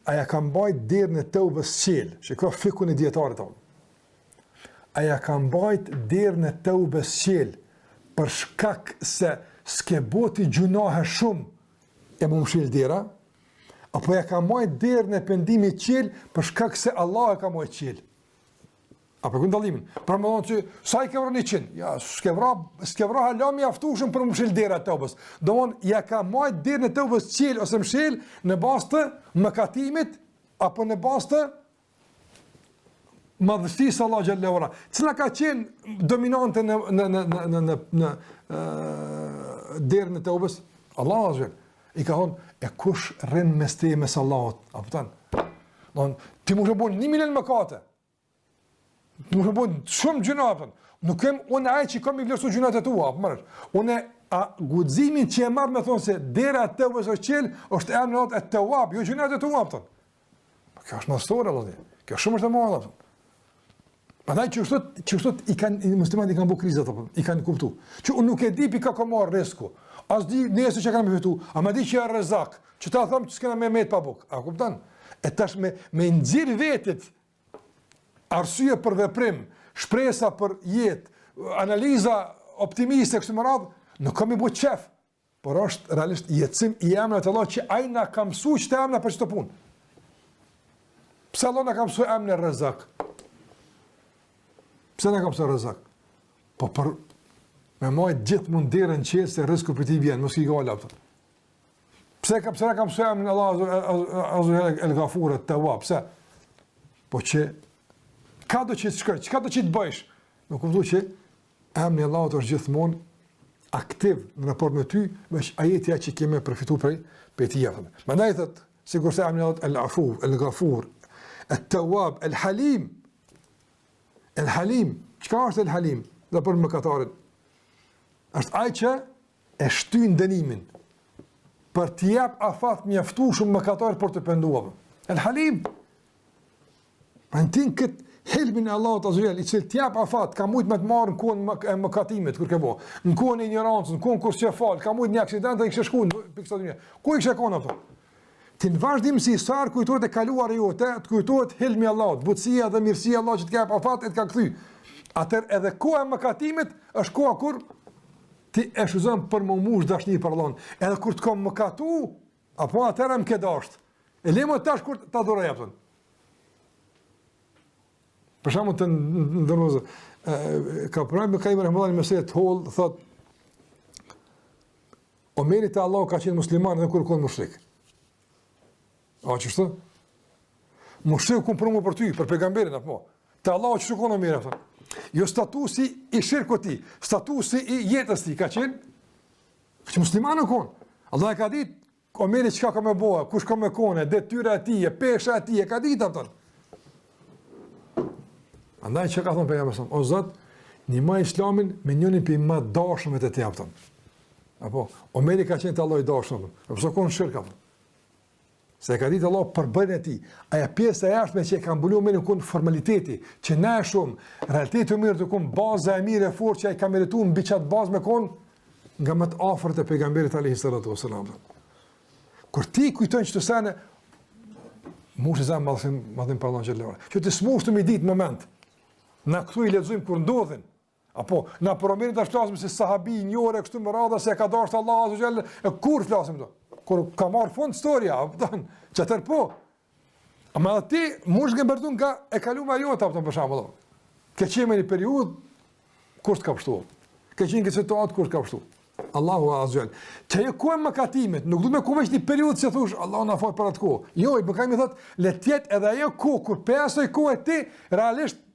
Aja ka mbajt derën e tawbës qel. Shikoj fikun e dietarit tonë. Aja ka mbajt derën e tawbës qel për shkak se s'ke boti gjunahe shumë e më mshil dera, apo ja ka mbajt derën e pendimit qel për shkak se Allah e ka mbajt qel. Apo ku ndallimin? Pra më thonë që sa i ke vrarë 100? Ja, s'ke vrarë hala mjaftueshëm për mshil dera të tawbës. Domthon ja ka mbajt derën e tawbës qel ose mshil në bazë të mëkatimit apo në bazë të madhësisë Allah xhallahu ala. Cila ka qenë dominante në derën e tawbës? Allah azh. I ka thonë e kush rrin mes te mes Allahut, apo tan. Don ti mund të bësh 1 milion mëkate. Nuk e bën shumë gjunafën. Nuk kem unë ai që kam i vlerësuar gjunat e tua, apo marrësh. Unë guximin që e marr me thonë se dera e tawbës është qel, është emri i Allahut at-Tawwab, jo gjunat e tua apo. Kjo është mësore vëllai. Kjo shumë është e madhe apo. Prandaj që sot i kanë muslimanët i kanë bërë krizat apo, i kanë kuptuar. Që unë nuk e di pi ka marr rreziku. As di nesër që kanë më fitu, ama di që është rrezak. Që ta them që s'kena me pa buk. A kupton? E tash me nxjerr vetet arsye për veprim, shpresa për jetë, analiza optimiste kështu më radh, nuk kam i bëu çef, por është realisht jetësim i emrit të Allahut që ai na ka mësuar ç'të emra për ç'të punë. Pse Allah na ka mësuar emrin Rezak? Pse na ka mësuar Rezak? Po për me mojt gjithmonë derën qelë se rreziku për ti vjen, mos i gala ato. Pse na ka mësuar emrin Allah el-Ghafur at-Tawwab? Pse? Po që ka do që të shkoj, çka do që të bëjsh? Më kuptoj që emri i Allahut është gjithmonë aktiv në raport me ty, veç ajetja që kemi përfituar prej tij. Prandaj thot, sigurisht emri i Allahut el-Afu, el-Ghafur, at-Tawwab, el-Halim. El-Halim, çka është el-Halim? Dhe për mëkatarin. Është ai që e shtyn dënimin për t'i jap afat mjaftueshëm mëkatarit për të penduar. El-Halim. Antin helmin e Allahut azza wajal, i cili t'jap afat, ka mujt me të marrë në kohën e mëkatimit kur ke bo, në kohën e ignorancës, në kohën kur s'e fal, ka mujt një aksident ai kishte shkuar pikë kësaj dunie. Ku i kishte qenë ato? Ti në vazhdimsi sa kujtohet e kaluara jote, të kujtohet helmi i Allahut, butësia dhe mirësia e Allahut që t'jap afat e të ka kthy. Atëherë edhe koha e mëkatimit është koha kur ti e shuzon për më mush dashni për Allahun. Edhe kur të kom mëkatu, apo atëherë më ke dasht. E lemo tash kur ta duroj aftën. Për shembull të ndërmozë, ka pranë me Kaim Rahimullah meselë të holl, thot Omeri te Allahu ka qenë musliman edhe kur qenë mushrik. A çështë? Mushriku ku promo për ty, për pejgamberin apo? Te Allahu çu shkon Omeri aftën. Jo statusi i shirkut ti, statusi i jetës ti ka qenë që musliman kon. Allah e ka ditë Omeri çka ka më bëu, kush ka më kone, detyra e tij, pesha e tij, e ka ditë aftën. Andaj që ka thonë pejgamberi, o Zot, ndihmo Islamin me njërin prej më dashurve të tij aftën. Apo Omeri ka qenë te Allahu i dashur, apo sa kon shirk aftën. Se ka ditë Allah për bërën e ti. Aja pjesë e jashtme që e ka mbulu me në kënë formaliteti, që ne shumë, realiteti mirë të kënë baza e mirë e forë që e ka meritu në biqat bazë me kënë, nga më të afrët e pejgamberit a.s. Kur ti kujtojnë që të sene, mushë i zemë madhim për Allah në gjellore, që të smushë të mi ditë moment, na këtu i lexojmë kur ndodhin, apo na promirin të flasim se sahabi njore kështu më radha se ka dashur Allah azza xhall, kur flasim do? Kur ka marr fund historia, kupton? Çfarë po? Ama ti mund të ngjertun nga e kaluar jota apo për shembull. Ke qenë në periudhë kur të ka pështu. Ke qenë në situatë kur të ka pështu. Allahu azza xhall. Çe ku më katimet, nuk do të më kuvesh në periudhë se thosh Allahu na fal për atë kohë. Jo, i bëkaj më thot, le të jetë edhe ajo kohë kur pesoj kohë ti realisht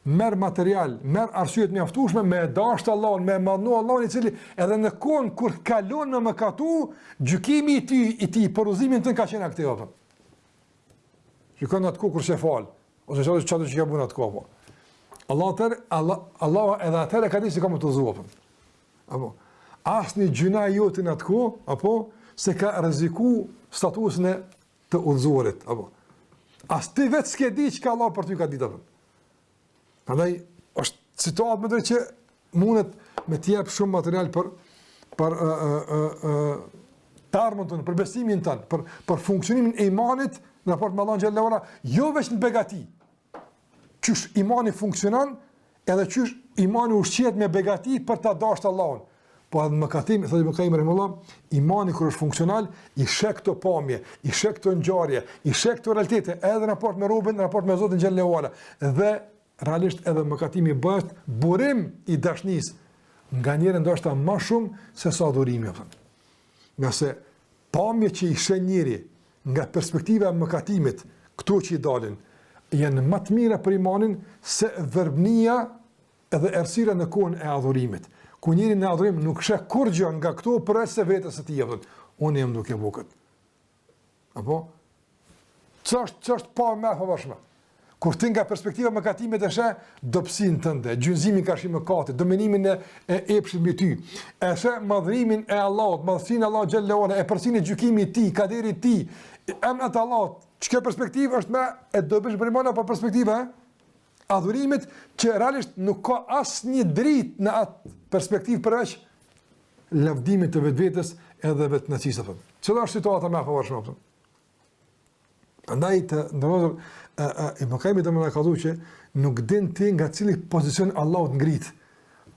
merr material, merr arsye të mjaftueshme me dashur Allahun, me madhnu Allahun i cili edhe në kohën kur kalon në mëkatu, gjykimi i tij, porozimin tën ka qenë aktiv apo. Shikon atë kur se fal, ose çfarë që ka bën atë kohë. Allah edhe atëherë ka thënë se kam të zohë. Apo asnjë gjuna jote në atë kohë, apo se ka rreziku statusin e të udhëzuarit, apo. As ti vetë s'ke di çka Allah për ty ka ditë apo. Prandaj është situatë më drejt që mundet me të jap shumë material për tarmën tonë, për besimin tonë, për funksionimin e imanit në raport me Allahun xhallahu ala, jo vetëm begati. Qysh imani funksionon, edhe qysh imani ushqehet me begati për ta dashur Allahun. Po edhe mëkatim, thotë Ibn Qayyim rahimullah, imani kur është funksional, i shek këto pamje, i shek këto ngjarje, i shek këto realitete, edhe në raport me robën, në raport me Zotin xhallahu ala. Dhe realisht edhe mëkatimi bëhet burim i dashnisë, nga njëri ndoshta më shumë se sa adhurimi apo. Nga se pamje që i sheh njëri nga perspektiva e mëkatimit, këto që i dalin, janë më të mira për imanin se verbnia edhe errësira në kohën e adhurimit. Ku njëri në adhurim nuk sheh kur gjë nga këto përveç se vetes së tij apo. Unë jam duke bukët. Apo ç'është pa më favashme. Kur ti nga perspektiva mëkatimit e sheh dobësinë tënde, gjynëzimin ka shimë mëkate, dominimin e epshit mbi ty. E sheh madhrimin e Allahut, madhsinë e Allahut xhallahu ala, e përsinë gjykimit të tij, kaderit të tij. Emrat e Allahut, çka perspektivë është më e dobishme për iman apo perspektiva adhurimit që realisht nuk ka asnjë dritë në atë perspektivë përveç lavdimit të vetvetes edhe vetnaçisë apo. Çfarë është situata më e favorshme? Andaj të ndërozër, Ibn Qayyim dhe më në kazu që nuk din ti nga cili pozicion Allahut ngrit,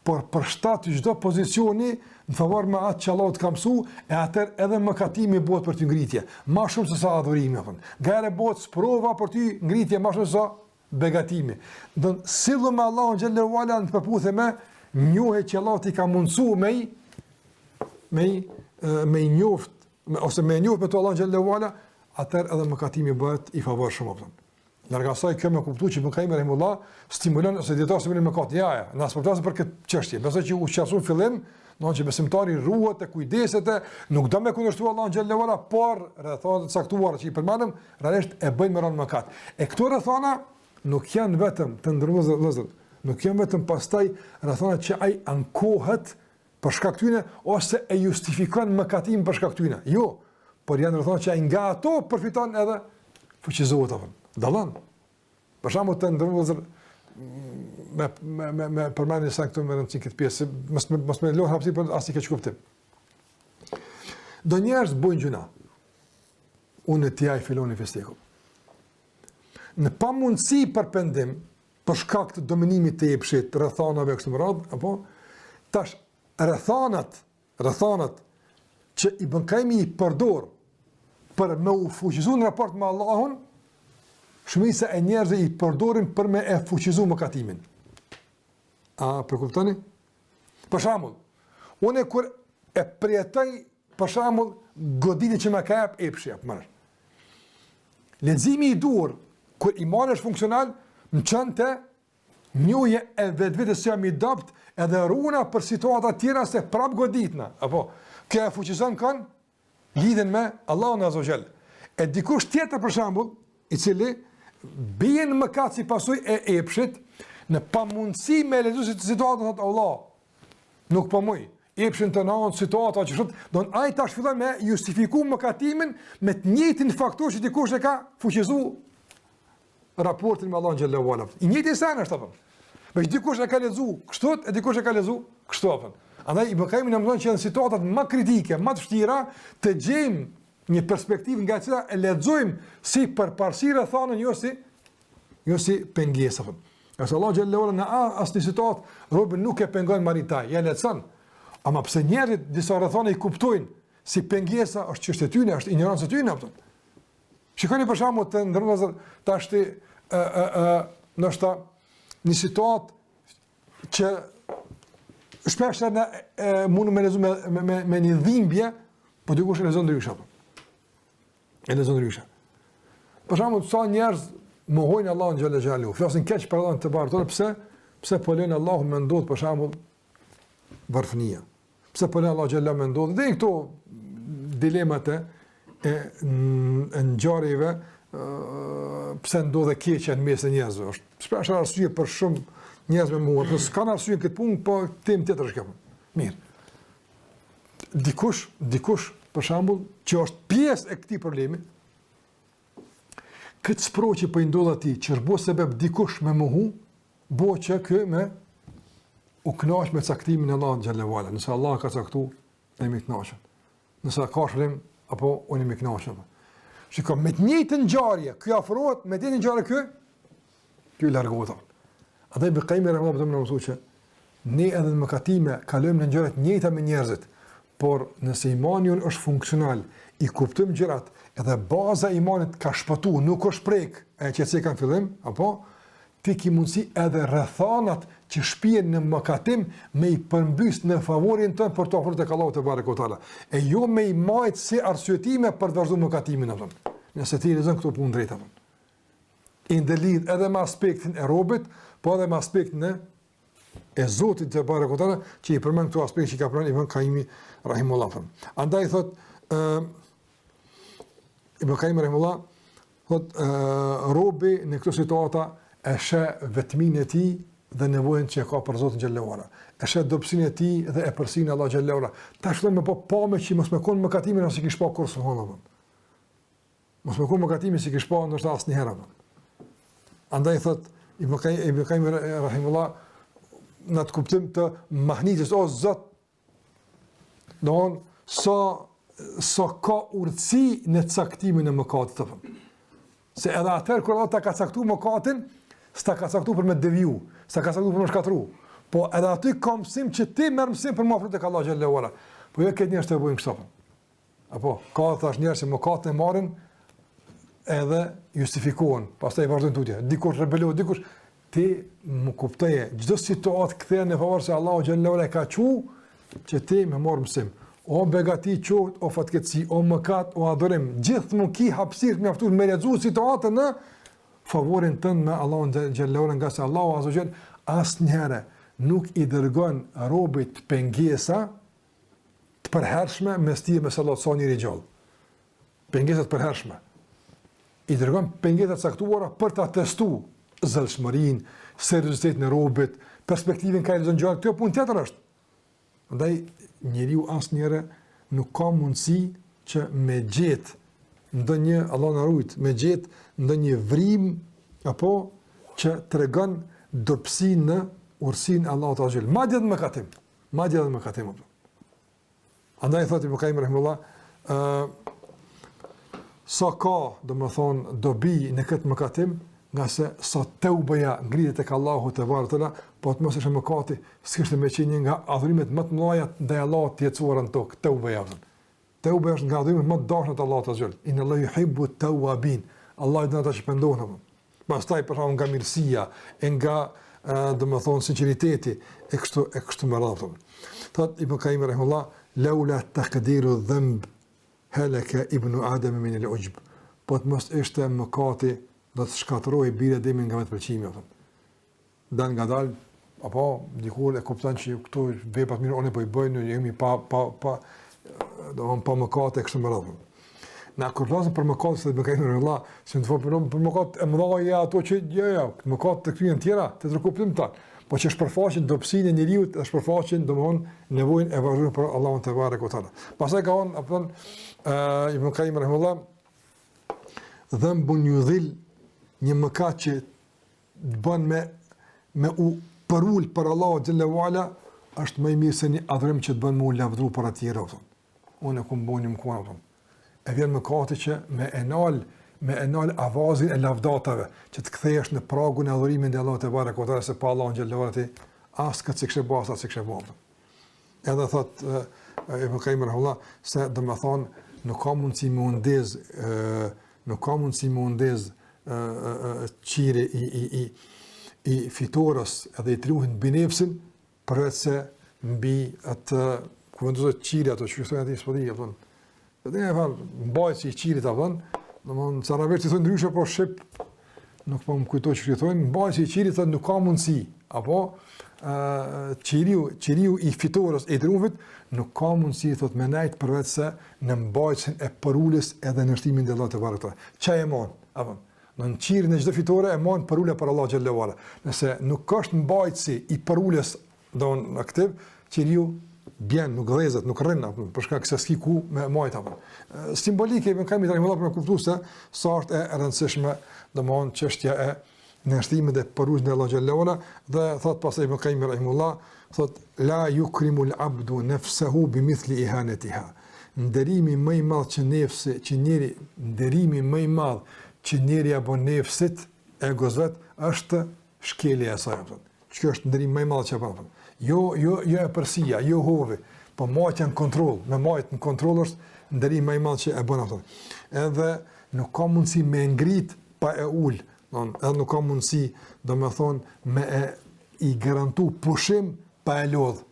por përshtat çdo pozicioni në favor me atë që Allahut ka mësu, e atër edhe mëkatimi bëhet për ty ngritje, ma shumë se sa adhurimi. Gajre bëhet sprova për ty ngritje, ma shumë se sa begatimi. Dënë, sillu me Allahun xhallahu ala në përputhe me njohje që Allahut i ka mundësu me njoft, ose me njoft me të Allahun xhallahu ala, atër edhe mëkatimi bëhet i favor shumë. Larga asaj kjo me kuptu që Ibn Qayyim rahimullah stimulon ose dietar stimulon mëkat. Ja, na sportosen për këtë çështje. Besoj që u qasu fillim, domthonjë që besimtari ruhet e kujdeset, nuk do me kundërshtuar Allahun xhallahu ala, por rrethana të caktuara që i përmendëm, realisht e bëjnë me ran mëkat. E këto rrethana nuk janë vetëm të ndërmuzë vëllezër, nuk janë vetëm pastaj rrethana që ai ankohet për shkak tyne ose e justifikon mëkatimin për shkak tyne. Jo, por janë rrethana që ai nga ato përfiton edhe fuqizohet apo. Dallon. Për shembull të ndërmëzër me përmendje sa këtu me rëndësi këtë pjesë, mos me lodh hapësirë për asnjë keq kuptim. Do njerëz bojnë gjuna. Unë t'ja i filoni festekun. Në pamundësi për pendim, për shkak të dominimit të jepshit, rrethanave kështu me radhë, apo tash rrethanat që i Ibn Qaymi i përdor për me u fuqizu në raport me Allahun, shumica e njerëzve i përdorin për me e fuqizu mëkatimin. A përkuptoni? Për shembull, unë kur e përjetoj për shembull goditën që më ka jap epshi apo më. Leximi i dur kur imani është funksional, më çante njohje e vetvetes se jam i dopt edhe runa për situata të tjera se prap goditna, apo kjo e fuqizon kon lidhen me Allahun Azza wa Jall. E dikush tjetër për shembull, i cili bien mëkat si pasojë e epshit, në pamundësi me lexuesi të situatës thotë Allah, nuk po muj. Epshin të naon situata që thotë, don ai tash fillon me justifiku mëkatimin me të njëjtin faktor që dikush e ka fuqizu raportin me Allahun xhallahu ala. I njëjti sen është apo. Me dikush e ka lexu kështu, e dikush e ka lexu kështu apo. Andaj i bëkajmë në mëndon që në situatat më kritike, më të vështira, të gjejmë një perspektivë nga cila e lexojmë si përparësi rrethanën jo si pengesë apo. Qase Allah xhallahu ala në asnjë situatë robën nuk e pengon maritaj, ja lexon. Ama pse njerëzit disa rrethana i kuptojnë si pengesa është çështje e tyre, është ignorancë e tyre apo. Shikoni për shembull të ndërmozë tash ndoshta një situatë që shpesh mund me lezu me një dhimbje, po dikush e lezon ndryshe apo. E lezon ndryshe. Për shembull sa njerëz mohojnë Allahun xhallahu xhallahu, flasin keq për Allahun te bartore, pse po lën Allahu më ndodh për shembull varfënia. Pse po lën Allahu xhallahu më ndodh dhe këto dilemat e ngjarjeve pse ndodhe keqja në mes të njerëzve. Është shpesh arsye për shumë njerëz me mua, po s'kan arsye këtë punë, po tim tjetër është kjo. Mirë. Dikush për shembull që është pjesë e këtij problemi, këtë sprov që po i ndodh atij, çrbo sebeb dikush me mohu, bo që kë me u kënaq me caktimin e Allahut xhallahu ala. Nëse Allah ka caktuar, ne më kënaqem. Nëse ka shërim apo unë më kënaqem. Shikoj, me të njëjtën ngjarje, ky afrohet, me të njëjtën ngjarje ky largohet. Andaj Ibn Qaymi rahimahullah më thonë që ne edhe në mëkatime kalojmë në gjëra të njëjta me njerëzit, por nëse imani jon është funksional, i kuptojmë gjërat, edhe baza e imanit ka shpëtuar, nuk është prek, e që se kanë fillim, apo ti ke mundsi edhe rrethanat që shpihen në mëkatim me i përmbys në favorin tënd për të ofruar tek Allahu te barekutaala. E jo me i majt si arsyetime për të vazhduar mëkatimin apo. Nëse ti lezon këto punë drejt apo. I ndëlidh edhe me aspektin e robit, po edhe me aspektin e Zotit te barekutaala, që i përmend këto aspekte që ka pranë Ibn Qaymi rahimullah. Andaj thot Ibn Qaymi rahimullah thot robi në këto situata e sheh vetminë e tij dhe nevojën që ka për Zotin xhallahu ala. E sheh dobësinë e tij dhe e përsinë Allah xhallahu ala. Tash do më po me që mos më kon mëkatimin ose kish pa kur subhanallahu. Mos më kon mëkatimin si kish pa ndoshta asnjëherë. Andaj thot Ibn Qaymi rahimullah në të kuptim të mahnitës o Zot, don sa ka urtësi në caktimin e mëkatit apo. Se edhe atëherë kur Allah ta ka caktuar mëkatin, s'ta ka caktuar për me deviju, s'ta ka caktuar për me shkatru. Po edhe aty ka mësim që ti merr mësim për mëfrit tek Allah xhallahu ala. Po jo këtë njerëz të bëjnë kështu. Apo ka thash njerëz që mëkatin e marrin edhe justifikohen, pastaj vazhdojnë tutje. Dikush rebelohet, dikush ti më kuptoje, çdo situatë kthehen në favor se Allahu xhallahu ala ka thënë që ti më marr mësim. O begati qoft, o fatkeqësi, o mëkat, o adhurim, gjithmonë ki hapësirë të mjaftuar me lexuar situatën në favorin tënd me Allahun xhallahu ala, nga se Allahu azza xal asnjëherë nuk i dërgon robit pengesa të përhershme mes tij me sallat sa njëri gjallë. Pengesa të përhershme. I dërgon pengesa të caktuara për ta testuar zëlshmërinë, seriozitetin e robit, perspektivën ka lezon gjallë, kjo punë tjetër është. Andaj njeriu asnjëherë nuk ka mundësi që me gjet ndonjë, Allah na rujt, me gjet ndonjë vrim apo që tregon dobësinë në ursinë e Allahut azh. Madje edhe më katim. Andaj thotë Ibn Qayyim rahimahullah, sa ka, domethënë, dobi në këtë mëkatim, nga se sa teubeja ngritet tek Allahu te baretella, po të mos është mëkati, s'kishte më qenë nga adhurimet më të mëdha ndaj Allahut të jetësuar në tokë, teubeja. Teubeja është nga adhurimet më të dashura të Allahut azh. Inna Allahu yuhibbu at-tawwabin. Allah do ata që pendohen. Pastaj për shkak nga mirësia, nga domethënë sinqeriteti e kështu me radhë. Thot Ibn Qayyim rahimahullah, laula taqdiru dhanb halaka ibnu Adam min al-ujb. Po të mos ishte mëkati, do të shkatërrojë birë demi nga vetpëlqimi. Dan ngadal, apo dikur e kupton që këto veprat mirë unë po i bëj, jemi pa mëkate kështu me radhë. Na kur flasim për mëkate se më kanë thënë Allah, se të thonë për mëkate e mëdha ato që mëkate të kryen tjera, të trokuptim ta. Po që është përfaqen dobësinë e njeriu, është përfaqen domthonë nevojën e vazhdimit për Allahun te barekuhu teala. Pastaj ka on apo Ibn Qayyim rahimahullah, dhanbun yudhil, një mëkat që bën me u përul për Allahu xhallahu ala, është më i mirë se një adhurim që të bën me u lavdru për atyre. Unë ku bënim ku. E vjen mëkati që me enal avazin e lavdatave, që të kthehesh në pragun e adhurimit ndaj Allahut te barekuhu teala, se pa Allahun xhallahu ala as këtë sikse basa sikse bota. Edhe thot Ibn Qayyim rahimahullah, se domethënë nuk ka mundësi me undez qire i fitores edhe i triumfit mbi nefsin, përveç se mbi atë kuvendosat qire ato që thonë aty spodhi apo. Dhe ne mbajtësi i qirit apo, domthonë Saraverti thonë ndryshe, po shqip nuk po më kujtoj çfarë thonë, mbajtësi i qirit thonë nuk ka mundësi, apo qiriu i fitores e triumfit nuk ka mundësi thot me nejt përveç se në mbajtjen e përulës edhe në shtimin e Allahut te barekuhu. Ç'a e mon? Apo në qirin e çdo fitore e mon përula për Allah xhallahu ala. Nëse nuk është mbajtësi i përulës don aktiv, qiriu bjen, nuk rrezet, nuk rrin apo për shkak se s'ki ku me majt apo. Simbolike më kam drejtuar për kuptues se sa është e rëndësishme domthon çështja e në shtimin e përulës në Allah xhallahu ala, dhe thot pastaj Ibn Qayyim rahimahullah, thot la yukrimu al-abdu nafsuhu bimithli ihanatiha. Nderimi më i madh që nefsi, nderimi më i madh që njeri apo nefsit e gozvet është shkelja e saj. Kjo është nderimi më i madh që apo. Jo e përsia, jo hovi, po majtja në kontroll, me majt në kontroll është nderimi më i madh që e bën ato. Edhe nuk ka mundësi me ngrit pa e ul, edhe nuk ka mundësi, domethënë, me i garantu pushim pa e lodh.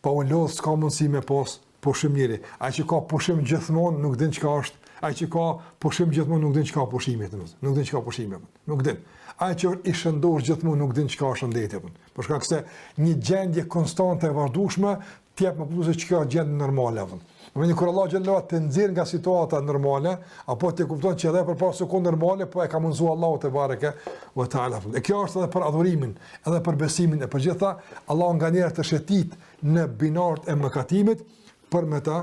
Pa u lodh s'ka mundësi me pas pushim njëri. Ai që ka pushim gjithmonë nuk din çka është. Ai që ka pushim gjithmonë nuk din çka pushimi, nuk din çka pushimi. Nuk din. Ai që i shëndosh gjithmonë nuk din çka është shëndeti. Për shkak se një gjendje konstante e vazhdueshme t'jep më plus se çka është gjendje normale. Në kur Allah xhallahu të nxjerr nga situata normale, apo ti kupton që edhe për pas sekondë normale, po e ka mundsuar Allahu te bareke ve taala. E kjo është edhe për adhurimin, edhe për besimin e përgjithta, Allah nganjëherë të shëtit në binart e mëkatimit për me ta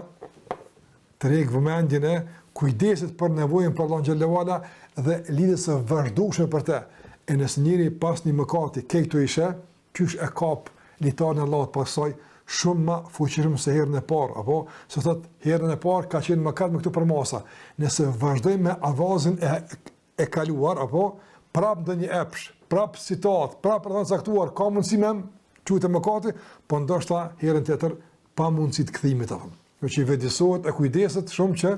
treg vëmendjen e kujdesit për nevojën për Allah xhallahu ala dhe lidhjes së vazhdueshme për të. E nëse njëri pas një mëkati këto ishe, qysh e kap litarin e Allahut pasoj shumë më fuqishëm se herën e parë, apo se thot herën e parë ka qenë mëkat me këto përmasa. Nëse vazhdojmë me avazin e kaluar, apo prap ndonjë epsh, prap citat, prap rreth caktuar, ka mundësi më çutë mëkati, po ndoshta herën tjetër pa mundësi të kthimit apo. Kjo që vëdësohet e kujdeset shumë që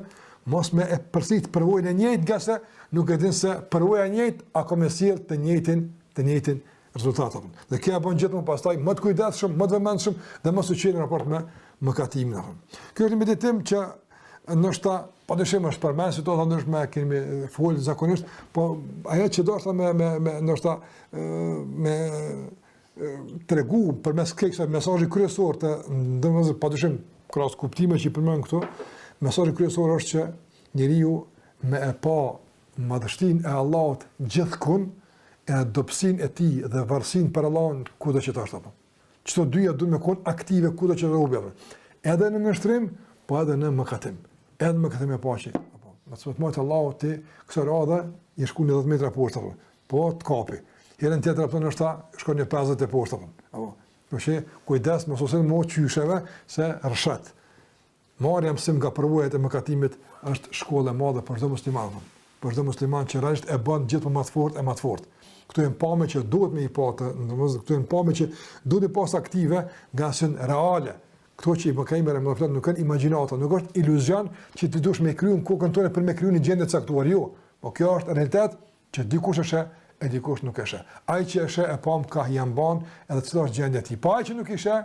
mos me e përsit përvojën e njëjtë, nga se nuk e din se përvoja e njëjtë a ka me sjell të njëjtin rezultat. Dhe kjo bën gjithmonë pastaj më të kujdesshëm, më të vëmendshëm dhe më së në raport me mëkatimin. Kjo është një meditim që ndoshta padyshim është përmend situata ndryshme kemi fol zakonisht, po ajo që do të me ndoshta me tregu përmes kësaj mesazhi kryesor të domosdoshmë padyshim krahas kuptime që i përmend këtu, mesazhi kryesor është që njeriu me e pa madhështinë e Allahut gjithkund e dobësinë e tij dhe varësinë për Allahun kudo që të ashtë apo. Çdo dyja duhet të qenë aktive kudo që të rrobë. Edhe në nështrim, po edhe në mëkatim. Edhe mëkatim e paqe apo. Mos të mot Allahu ti kësaj radhe i shkon 10 metra poshtë. Po të kapi. Herën tjetër apo nështë shkon një 50 e poshtë apo. Përshë kujdes mos ose më qysheve se rrshet. Marrja mësim nga përvojat e mëkatimit është shkollë e madhe për çdo musliman. Për çdo musliman që realisht e bën gjithë më të fortë e më të fortë. Këtu janë pamje që duhet me i patë, domosdoshmë këtu janë pamje që duhet të pas aktive nga sën reale. Këto që i mëkajmë më flet nuk kanë imagjinata, nuk është iluzjon që ti dush me kriju në kokën tonë për me kriju një gjendje të caktuar, jo. Po kjo është realitet që dikush e sheh e dikush nuk e sheh. Ai që e sheh e pam ka janë ban, edhe çdo gjendje ti. Pa ai që nuk i sheh,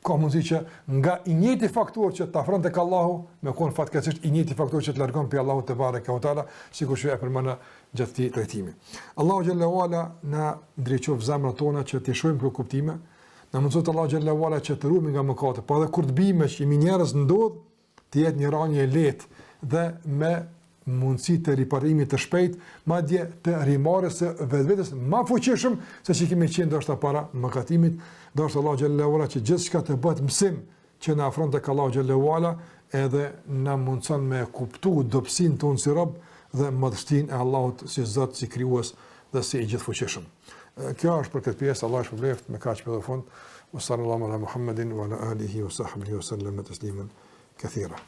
ka mundësi që nga i njëjti faktor që të afron tek Allahu, me kon fatkeqësisht i njëjti faktor që të largon prej Allahut te bareke ve teala, sikur që e përmend gjatë këtij trajtimi. Allahu xhallahu ala na drejtof zemrat tona që të shohim për kuptime. Na mëson Allahu xhallahu ala që të ruhemi nga mëkate, po edhe kur të bime që jemi njerëz ndodh, të jetë një ranje e lehtë dhe me mundësi të riparimit të shpejt, madje të rimarrjes së vetvetes më fuqishëm se që kemi qenë ndoshta para mëkatimit, ndoshta Allahu xhallahu ala që gjithçka të bëhet mësim që na afron tek Allahu xhallahu ala, edhe na mundson me kuptu dobësinë tonë si rob dhe madhështinë e Allahut si Zot, si krijues dhe si i gjithfuqishëm. Kjo është për këtë pjesë, Allah shpëlbeft me kaq për fund. Sallallahu ala Muhammedin wa ala alihi wa sahbihi wa sallam tasliman kathira.